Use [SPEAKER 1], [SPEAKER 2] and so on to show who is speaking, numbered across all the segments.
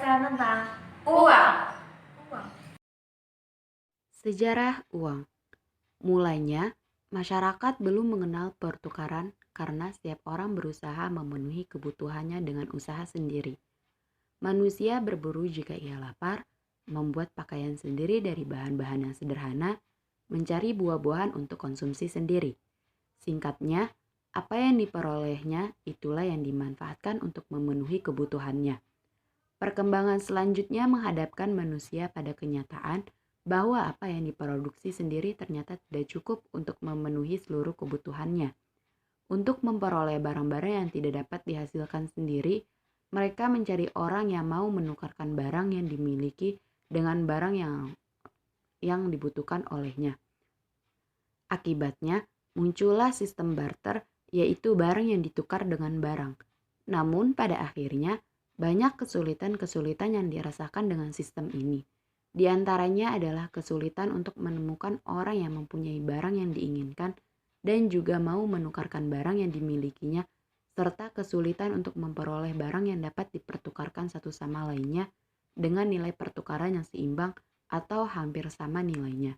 [SPEAKER 1] menjelaskan tentang uang.
[SPEAKER 2] Sejarah uang. Mulanya, masyarakat belum mengenal pertukaran karena setiap orang berusaha memenuhi kebutuhannya dengan usaha sendiri. Manusia berburu jika ia lapar, membuat pakaian sendiri dari bahan-bahan yang sederhana, mencari buah-buahan untuk konsumsi sendiri. Singkatnya, apa yang diperolehnya itulah yang dimanfaatkan untuk memenuhi kebutuhannya. Perkembangan selanjutnya menghadapkan manusia pada kenyataan bahwa apa yang diproduksi sendiri ternyata tidak cukup untuk memenuhi seluruh kebutuhannya. Untuk memperoleh barang-barang yang tidak dapat dihasilkan sendiri, mereka mencari orang yang mau menukarkan barang yang dimiliki dengan barang yang dibutuhkan olehnya. Akibatnya, muncullah sistem barter, yaitu barang yang ditukar dengan barang. Namun pada akhirnya, banyak kesulitan-kesulitan yang dirasakan dengan sistem ini. Di antaranya adalah kesulitan untuk menemukan orang yang mempunyai barang yang diinginkan dan juga mau menukarkan barang yang dimilikinya, serta kesulitan untuk memperoleh barang yang dapat dipertukarkan satu sama lainnya dengan nilai pertukaran yang seimbang atau hampir sama nilainya.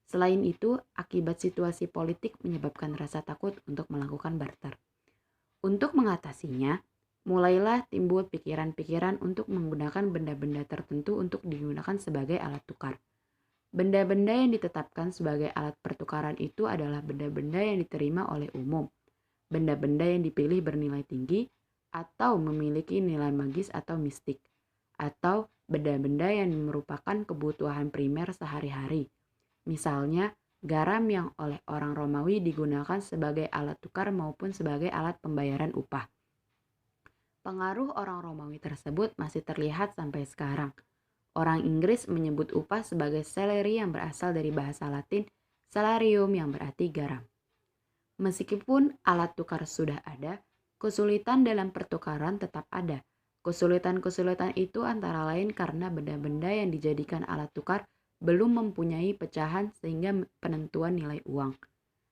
[SPEAKER 2] Selain itu, akibat situasi politik menyebabkan rasa takut untuk melakukan barter. Untuk mengatasinya, mulailah timbul pikiran-pikiran untuk menggunakan benda-benda tertentu untuk digunakan sebagai alat tukar. Benda-benda yang ditetapkan sebagai alat pertukaran itu adalah benda-benda yang diterima oleh umum, benda-benda yang dipilih bernilai tinggi atau memiliki nilai magis atau mistik, atau benda-benda yang merupakan kebutuhan primer sehari-hari. Misalnya, garam yang oleh orang Romawi digunakan sebagai alat tukar maupun sebagai alat pembayaran upah. Pengaruh orang Romawi tersebut masih terlihat sampai sekarang. Orang Inggris menyebut upah sebagai salary yang berasal dari bahasa Latin salarium yang berarti garam. Meskipun alat tukar sudah ada, kesulitan dalam pertukaran tetap ada. Kesulitan-kesulitan itu antara lain karena benda-benda yang dijadikan alat tukar belum mempunyai pecahan sehingga penentuan nilai uang,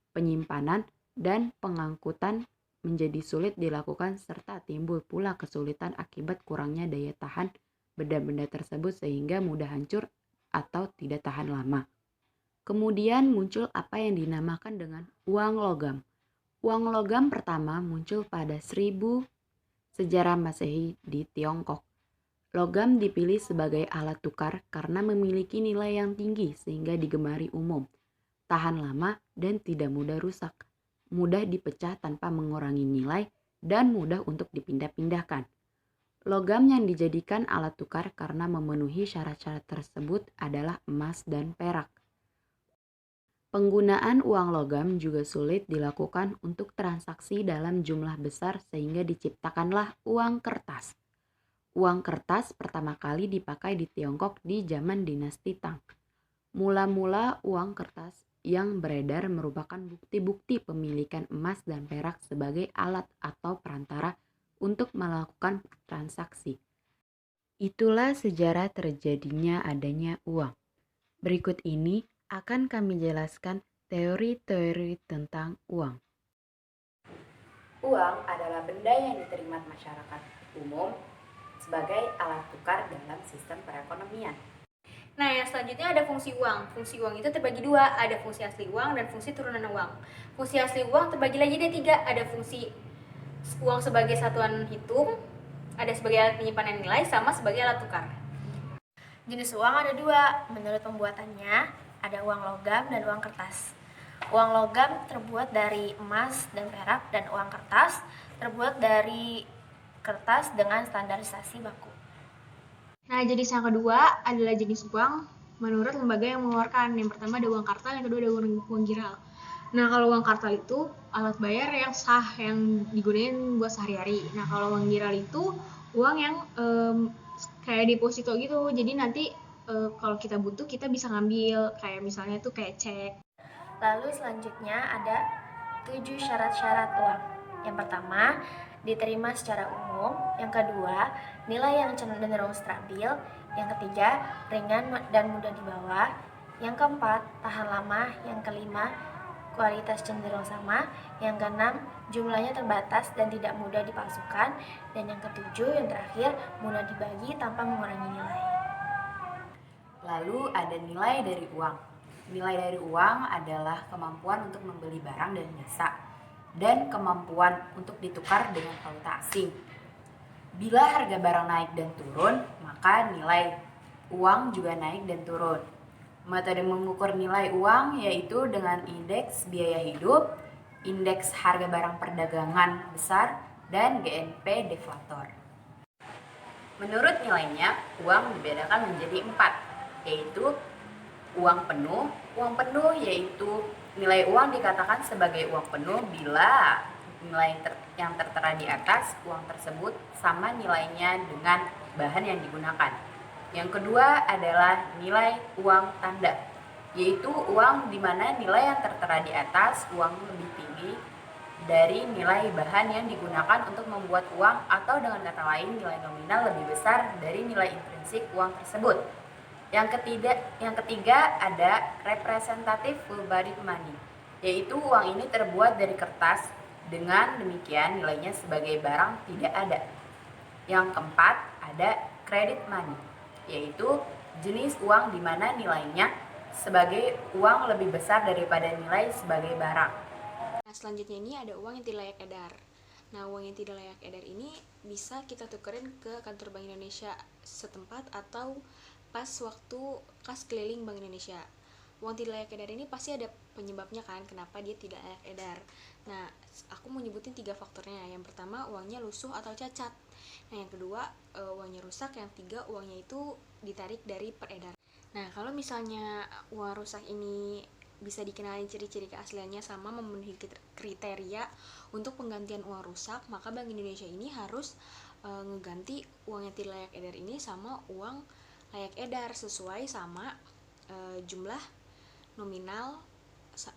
[SPEAKER 2] penyimpanan, dan pengangkutan menjadi sulit dilakukan serta timbul pula kesulitan akibat kurangnya daya tahan benda-benda tersebut sehingga mudah hancur atau tidak tahan lama. Kemudian muncul apa yang dinamakan dengan uang logam. Uang logam pertama muncul pada 1000 sejarah Masehi di Tiongkok. Logam dipilih sebagai alat tukar karena memiliki nilai yang tinggi sehingga digemari umum, tahan lama dan tidak mudah rusak, mudah dipecah tanpa mengurangi nilai, dan mudah untuk dipindah-pindahkan. Logam yang dijadikan alat tukar karena memenuhi syarat-syarat tersebut adalah emas dan perak. Penggunaan uang logam juga sulit dilakukan untuk transaksi dalam jumlah besar sehingga diciptakanlah uang kertas. Uang kertas pertama kali dipakai di Tiongkok di zaman dinasti Tang. Mula-mula uang kertas yang beredar merupakan bukti-bukti pemilikan emas dan perak sebagai alat atau perantara untuk melakukan transaksi. Itulah sejarah terjadinya adanya uang. Berikut ini akan kami jelaskan teori-teori tentang uang.
[SPEAKER 1] Uang adalah benda yang diterima masyarakat umum sebagai alat tukar dalam sistem perekonomian.
[SPEAKER 3] Nah, yang selanjutnya ada fungsi uang. Fungsi uang itu terbagi dua, ada fungsi asli uang dan fungsi turunan uang. Fungsi asli uang terbagi lagi ada tiga, ada fungsi uang sebagai satuan hitung, ada sebagai alat penyimpanan nilai, sama sebagai alat tukar.
[SPEAKER 4] Jenis uang ada dua, menurut pembuatannya ada uang logam dan uang kertas. Uang logam terbuat dari emas dan perak, dan uang kertas terbuat dari kertas dengan standarisasi baku.
[SPEAKER 3] Nah, jenis yang kedua adalah jenis uang menurut lembaga yang mengeluarkan. Yang pertama ada uang kartal, yang kedua ada uang giral. Nah, kalau uang kartal itu alat bayar yang sah, yang digunakan buat sehari-hari. Nah, kalau uang giral itu uang yang kayak deposito gitu. Jadi nanti kalau kita butuh kita bisa ngambil, kayak misalnya tuh kayak cek.
[SPEAKER 4] Lalu selanjutnya ada 7 syarat-syarat uang. Yang pertama, diterima secara umum. Yang kedua, nilai yang cenderung stabil. Yang ketiga, ringan dan mudah dibawa. Yang keempat, tahan lama. Yang kelima, kualitas cenderung sama. Yang keenam, jumlahnya terbatas dan tidak mudah dipalsukan. Dan yang ketujuh, yang terakhir, mudah dibagi tanpa mengurangi nilai.
[SPEAKER 1] Lalu ada nilai dari uang. Nilai dari uang adalah kemampuan untuk membeli barang dan jasa dan kemampuan untuk ditukar dengan valuta asing. Bila harga barang naik dan turun, maka nilai uang juga naik dan turun. Metode mengukur nilai uang yaitu dengan indeks biaya hidup, indeks harga barang perdagangan besar, dan GNP deflator. Menurut nilainya, uang dibedakan menjadi 4, yaitu uang penuh. Uang penuh yaitu nilai uang dikatakan sebagai uang penuh bila nilai yang tertera di atas uang tersebut sama nilainya dengan bahan yang digunakan. Yang kedua adalah nilai uang tanda, yaitu uang di mana nilai yang tertera di atas uang lebih tinggi dari nilai bahan yang digunakan untuk membuat uang, atau dengan kata lain nilai nominal lebih besar dari nilai intrinsik uang tersebut. Yang ketiga ada representative full body money, yaitu uang ini terbuat dari kertas, dengan demikian nilainya sebagai barang tidak ada. Yang keempat ada credit money, yaitu jenis uang di mana nilainya sebagai uang lebih besar daripada nilai sebagai barang.
[SPEAKER 3] Nah, selanjutnya ini ada uang yang tidak layak edar. Nah, uang yang tidak layak edar ini bisa kita tukerin ke kantor Bank Indonesia setempat atau pas waktu kas keliling Bank Indonesia. Uang tidak layak edar ini pasti ada penyebabnya kan, kenapa dia tidak layak edar. Nah, aku mau nyebutin 3 faktornya. Yang pertama, uangnya lusuh atau cacat. Nah, yang kedua, uangnya rusak. Yang tiga, uangnya itu ditarik dari peredaran. Nah, kalau misalnya uang rusak ini bisa dikenali ciri-ciri keasliannya sama memenuhi kriteria untuk penggantian uang rusak, maka Bank Indonesia ini harus ngeganti uang yang tidak layak edar ini sama uang layak edar sesuai sama jumlah nominal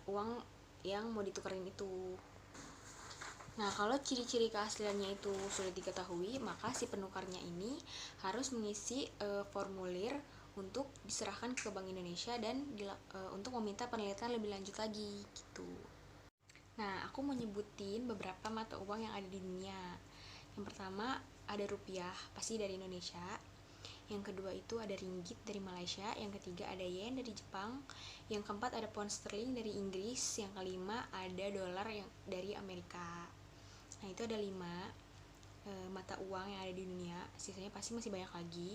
[SPEAKER 3] uang yang mau ditukerin itu. Nah, kalau ciri-ciri keasliannya itu sudah diketahui, maka si penukarnya ini harus mengisi formulir untuk diserahkan ke Bank Indonesia dan untuk meminta penelitian lebih lanjut lagi gitu. Nah, aku mau nyebutin beberapa mata uang yang ada di dunia. Yang pertama ada rupiah, pasti dari Indonesia. Yang kedua itu ada ringgit dari Malaysia. Yang ketiga ada yen dari Jepang. Yang keempat ada pound sterling dari Inggris. Yang kelima ada dolar yang dari Amerika. Nah, itu ada 5 mata uang yang ada di dunia. Sisanya pasti masih banyak lagi.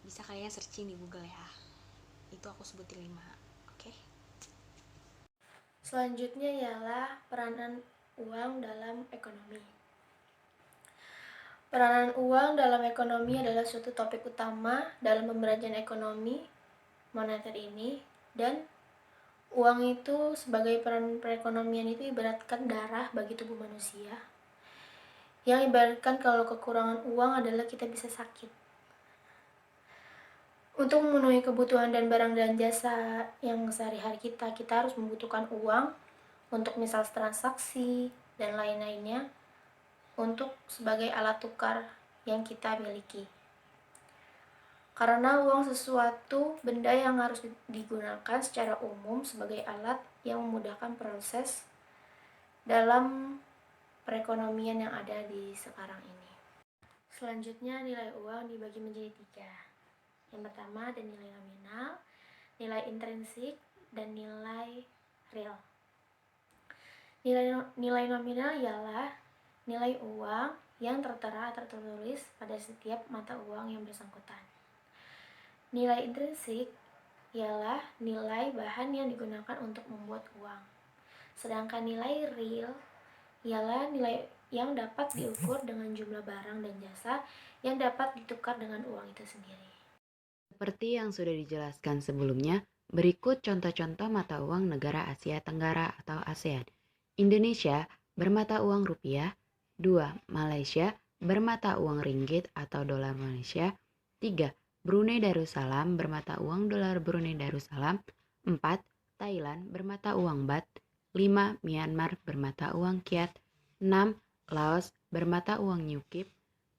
[SPEAKER 3] Bisa kalian searching di Google ya. Itu aku sebutin 5. Oke.
[SPEAKER 4] Selanjutnya ialah peranan uang dalam ekonomi. Peranan uang dalam ekonomi adalah suatu topik utama dalam pembelajaran ekonomi moneter ini, dan uang itu sebagai peran perekonomian itu ibaratkan darah bagi tubuh manusia. Yang ibaratkan kalau kekurangan uang adalah kita bisa sakit. Untuk memenuhi kebutuhan dan barang dan jasa yang sehari-hari kita harus membutuhkan uang untuk misal transaksi dan lain-lainnya, untuk sebagai alat tukar yang kita miliki. Karena uang sesuatu benda yang harus digunakan secara umum sebagai alat yang memudahkan proses dalam perekonomian yang ada di sekarang ini. Selanjutnya nilai uang dibagi menjadi 3. Yang pertama ada nilai nominal, nilai intrinsik, dan nilai real. Nilai nominal ialah nilai uang yang tertera atau tertulis pada setiap mata uang yang bersangkutan. Nilai intrinsik ialah nilai bahan yang digunakan untuk membuat uang. Sedangkan nilai real ialah nilai yang dapat diukur dengan jumlah barang dan jasa yang dapat ditukar dengan uang itu sendiri.
[SPEAKER 2] Seperti yang sudah dijelaskan sebelumnya, berikut contoh-contoh mata uang negara Asia Tenggara atau ASEAN. Indonesia bermata uang rupiah. 2. Malaysia bermata uang ringgit atau dolar Malaysia. 3. Brunei Darussalam bermata uang dolar Brunei Darussalam. 4. Thailand bermata uang baht. 5. Myanmar bermata uang kyat. 6. Laos bermata uang New Kip.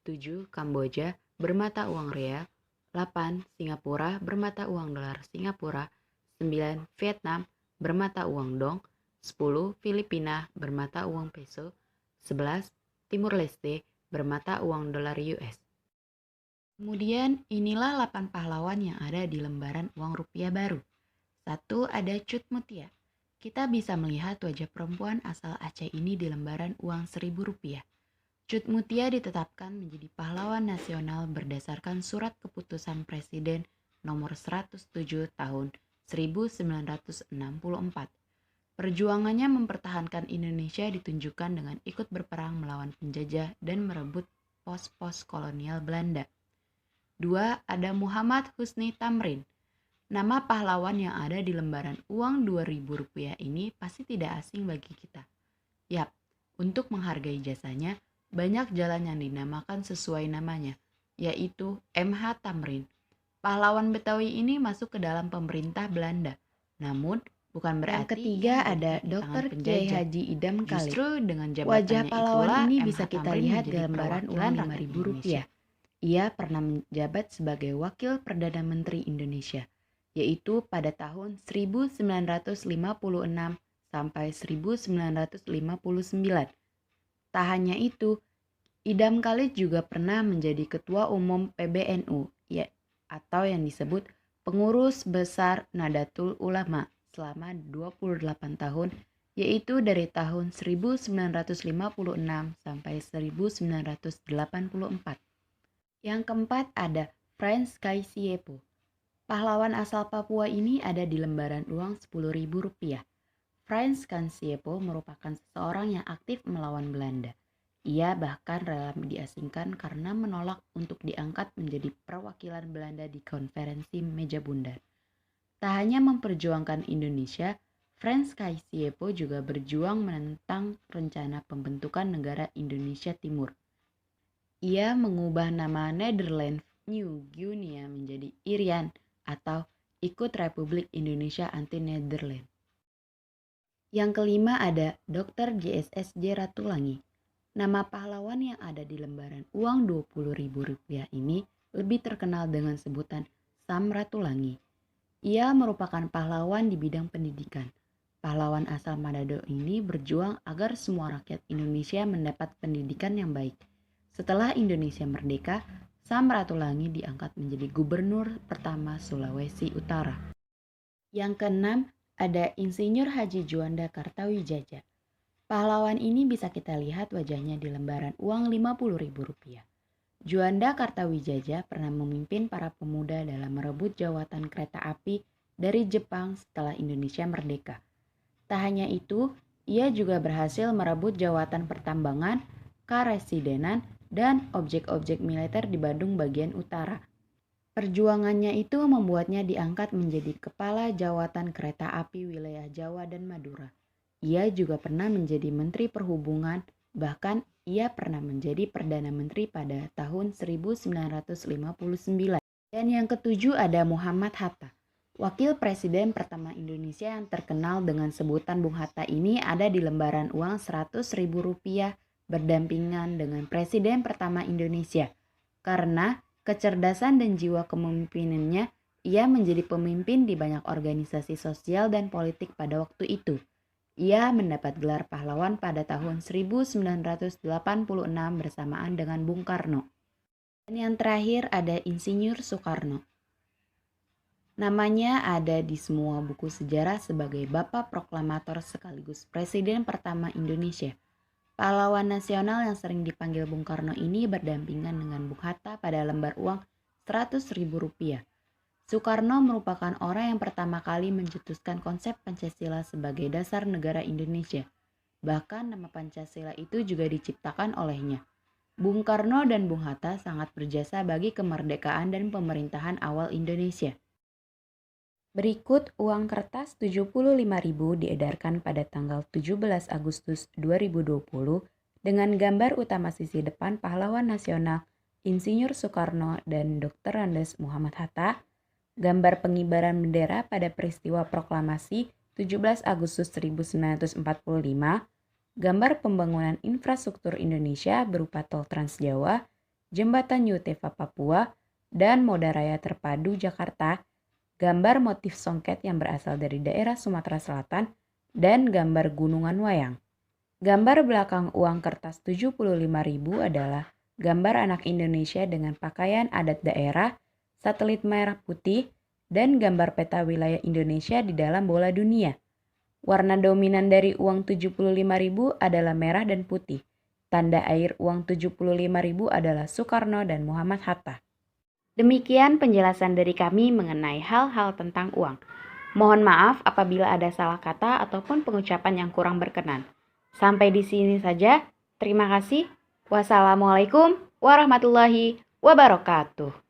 [SPEAKER 2] 7. Kamboja bermata uang rial. 8. Singapura bermata uang dolar Singapura. 9. Vietnam bermata uang dong, 10 Filipina bermata uang peso, 11 Timur Leste bermata uang dolar US. Kemudian inilah 8 pahlawan yang ada di lembaran uang rupiah baru. 1 ada Cut Mutia. Kita bisa melihat wajah perempuan asal Aceh ini di lembaran uang Rp1.000. Cut Mutia ditetapkan menjadi pahlawan nasional berdasarkan surat keputusan Presiden nomor 107 tahun 1964. Perjuangannya mempertahankan Indonesia ditunjukkan dengan ikut berperang melawan penjajah dan merebut pos-pos kolonial Belanda. 2 ada Muhammad Husni Tamrin. Nama pahlawan yang ada di lembaran uang Rp2.000 ini pasti tidak asing bagi kita. Yap, untuk menghargai jasanya, banyak jalan yang dinamakan sesuai namanya, yaitu MH Tamrin. Pahlawan Betawi ini masuk ke dalam pemerintah Belanda. Namun, bukan berarti
[SPEAKER 1] Yang ketiga ada
[SPEAKER 2] Dr.
[SPEAKER 1] Dr.
[SPEAKER 2] Kiai
[SPEAKER 1] Kiai
[SPEAKER 2] Haji Idam Khalid.
[SPEAKER 1] Justru dengan
[SPEAKER 2] Wajah
[SPEAKER 1] jabatannya
[SPEAKER 2] pahlawan
[SPEAKER 1] itulah
[SPEAKER 2] ini
[SPEAKER 1] MH
[SPEAKER 2] bisa kita
[SPEAKER 1] Tamrin
[SPEAKER 2] lihat di
[SPEAKER 1] menjadi
[SPEAKER 2] lembaran uang
[SPEAKER 1] perwakilan rakyat
[SPEAKER 2] Rp5.000.
[SPEAKER 1] Indonesia.
[SPEAKER 2] Ia pernah menjabat sebagai Wakil Perdana Menteri Indonesia, yaitu pada tahun 1956 sampai 1959. Tak hanya itu, Idam Khalid juga pernah menjadi Ketua Umum PBNU, atau yang disebut Pengurus Besar Nahdlatul Ulama selama 28 tahun, yaitu dari tahun 1956 sampai 1984. Yang keempat ada Frans Kaisiepo. Pahlawan asal Papua ini ada di lembaran uang Rp10.000. Frans Kaisiepo merupakan seseorang yang aktif melawan Belanda. Ia bahkan rela diasingkan karena menolak untuk diangkat menjadi perwakilan Belanda di konferensi Meja Bundar. Tak hanya memperjuangkan Indonesia, Frans Kaisiepo juga berjuang menentang rencana pembentukan negara Indonesia Timur. Ia mengubah nama Nederland New Guinea menjadi Irian atau ikut Republik Indonesia Anti-Nederland. Yang kelima ada Dr. JSSJ Ratulangi. Nama pahlawan yang ada di lembaran uang Rp20.000 ini lebih terkenal dengan sebutan Sam Ratulangi. Ia merupakan pahlawan di bidang pendidikan. Pahlawan asal Manado ini berjuang agar semua rakyat Indonesia mendapat pendidikan yang baik. Setelah Indonesia merdeka, Sam Ratulangi diangkat menjadi gubernur pertama Sulawesi Utara. Yang keenam, ada Insinyur Haji Juanda Kartawijaya. Pahlawan ini bisa kita lihat wajahnya di lembaran uang Rp50.000. Juanda Kartawijaya pernah memimpin para pemuda dalam merebut jawatan kereta api dari Jepang setelah Indonesia merdeka. Tak hanya itu, ia juga berhasil merebut jawatan pertambangan, karesidenan, dan objek-objek militer di Bandung bagian utara. Perjuangannya itu membuatnya diangkat menjadi kepala jawatan kereta api wilayah Jawa dan Madura. Ia juga pernah menjadi Menteri Perhubungan, bahkan ia pernah menjadi Perdana Menteri pada tahun 1959. Dan yang ketujuh ada Muhammad Hatta. Wakil Presiden pertama Indonesia yang terkenal dengan sebutan Bung Hatta ini ada di lembaran uang Rp100.000 berdampingan dengan Presiden pertama Indonesia. Karena kecerdasan dan jiwa kepemimpinannya, ia menjadi pemimpin di banyak organisasi sosial dan politik pada waktu itu. Ia mendapat gelar pahlawan pada tahun 1986 bersamaan dengan Bung Karno. Dan yang terakhir ada Insinyur Soekarno. Namanya ada di semua buku sejarah sebagai Bapak Proklamator sekaligus Presiden pertama Indonesia. Pahlawan nasional yang sering dipanggil Bung Karno ini berdampingan dengan Bung Hatta pada lembar uang Rp100.000. Soekarno merupakan orang yang pertama kali mencetuskan konsep Pancasila sebagai dasar negara Indonesia. Bahkan nama Pancasila itu juga diciptakan olehnya. Bung Karno dan Bung Hatta sangat berjasa bagi kemerdekaan dan pemerintahan awal Indonesia. Berikut uang kertas Rp75.000 diedarkan pada tanggal 17 Agustus 2020 dengan gambar utama sisi depan pahlawan nasional Insinyur Soekarno dan Dr. Andes Muhammad Hatta, gambar pengibaran bendera pada peristiwa proklamasi 17 Agustus 1945, gambar pembangunan infrastruktur Indonesia berupa tol Trans Jawa, jembatan Yutefa Papua, dan Moda Raya Terpadu Jakarta, gambar motif songket yang berasal dari daerah Sumatera Selatan, dan gambar gunungan wayang. Gambar belakang uang kertas 75.000 adalah gambar anak Indonesia dengan pakaian adat daerah, satelit merah putih, dan gambar peta wilayah Indonesia di dalam bola dunia. Warna dominan dari uang 75.000 adalah merah dan putih. Tanda air uang 75.000 adalah Soekarno dan Muhammad Hatta. Demikian penjelasan dari kami mengenai hal-hal tentang uang. Mohon maaf apabila ada salah kata ataupun pengucapan yang kurang berkenan. Sampai di sini saja. Terima kasih. Wassalamualaikum warahmatullahi wabarakatuh.